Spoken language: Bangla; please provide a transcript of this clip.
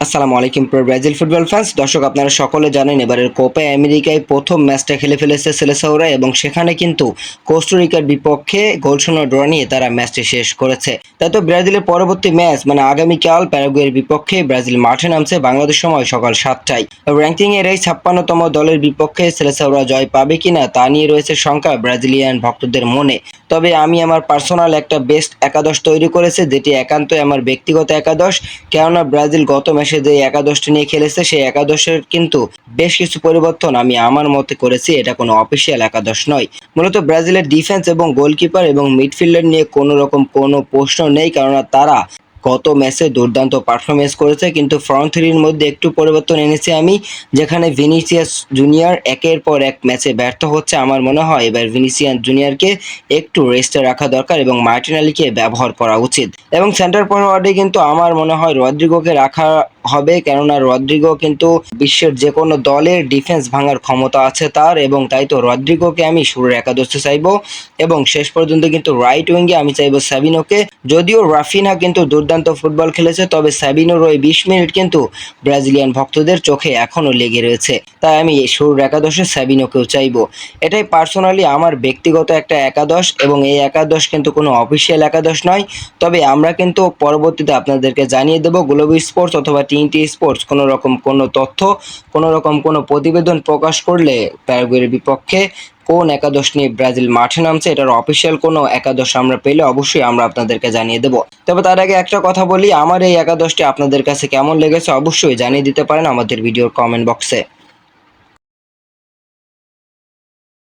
আসসালামু আলাইকুম প্রিয় ব্রাজিল ফুটবল ফ্যান্স। দর্শক, আপনারা সকলে জানেন এবারের কোপা আমেরিকায় প্রথম ম্যাচটা খেলে ফেলেছে সেলেসাওরা এবং সেখানে কিন্তু কোস্টারিকার বিপক্ষে গোলশূন্য ড্র নিয়ে তারা ম্যাচটি শেষ করেছে। তাই তো ব্রাজিলের পরবর্তী ম্যাচ মানে আগামীকাল প্যারাগুয়ের বিপক্ষে ব্রাজিল মাঠে নামছে বাংলাদেশ সময় সকাল 7টায়। র্যাঙ্কিং এর এই 56তম দলের বিপক্ষে সেলেসাওরা জয় পাবে কিনা তা নিয়ে রয়েছে শঙ্কা ব্রাজিলিয়ান ভক্তদের মনে। তবে আমি আমার পার্সোনাল একটা বেস্ট একাদশ তৈরি করেছে, যেটি একান্তই আমার ব্যক্তিগত একাদশ। কেননা ব্রাজিল গত ম্যাচে যে একাদশটি নিয়ে খেলেছে সেই একাদশের কিন্তু বেশ কিছু পরিবর্তন আমি আমার মতে করেছি, এটা কোনো অফিসিয়াল একাদশ নয়। মূলত ব্রাজিলের ডিফেন্স এবং গোলকিপার এবং মিডফিল্ডার নিয়ে কোনো রকম কোনো প্রশ্ন নেই, কেননা তারা গত ম্যাচে দুর্দান্ত পারফরমেন্স করেছে। কিন্তু ফ্রন্ট থ্রির মধ্যে একটু পরিবর্তন এনেছি আমি, যেখানে ভিনিসিয়াস জুনিয়র একের পর এক ম্যাচে ব্যর্থ হচ্ছে। আমার মনে হয় এবার ভিনিসিয়াস জুনিয়রকে একটু রেস্টে রাখা দরকার এবং মার্টিনেলিকে ব্যবহার করা উচিত। এবং সেন্টার ফরওয়ার্ডে কিন্তু আমার মনে হয় রদ্রিগোকে রাখা হবে, কেননা রদ্রিগো কিন্তু বিশ্বের যে কোনো দলের ডিফেন্স ভাঙার ক্ষমতা আছে তার, এবং তাই তো রদ্রিগোকে আমি শুরুর একাদশে চাইবো। এবং শেষ পর্যন্ত কিন্তু রাইট উইঙ্গে আমি চাইবো সাবিনোকে। যদিও রাফিনা কিন্তু দুর্দান্ত ফুটবল খেলেছে, তবে সাবিনোর ওই 20 মিনিট কিন্তু ব্রাজিলিয়ান ভক্তদের চোখে এখনো লেগে রয়েছে। তাই আমি এই শুরুর একাদশে সাবিনোকেও চাইবো। এটাই পার্সোনালি আমার ব্যক্তিগত একটা একাদশ, এবং এই একাদশ কিন্তু কোনো অফিসিয়াল একাদশ নয়। তবে আমরা কিন্তু পরবর্তীতে আপনাদেরকে জানিয়ে দেবো গ্লোবি স্পোর্টস অথবা টিএনটি স্পোর্টস কোনো রকম কোনো তথ্য, কোনো রকম কোনো প্রতিবেদন প্রকাশ করলে প্যারাগুয়ের বিপক্ষে কোন একাদশ নিয়ে ব্রাজিল মাঠে নামছে এটার অফিসিয়াল কোনো একাদশ আমরা পেলে অবশ্যই আমরা আপনাদেরকে জানিয়ে দেবো। তবে তার আগে একটা কথা বলি, আমার এই একাদশটি আপনাদের কাছে কেমন লেগেছে অবশ্যই জানিয়ে দিতে পারেন আমাদের ভিডিওর কমেন্ট বক্সে।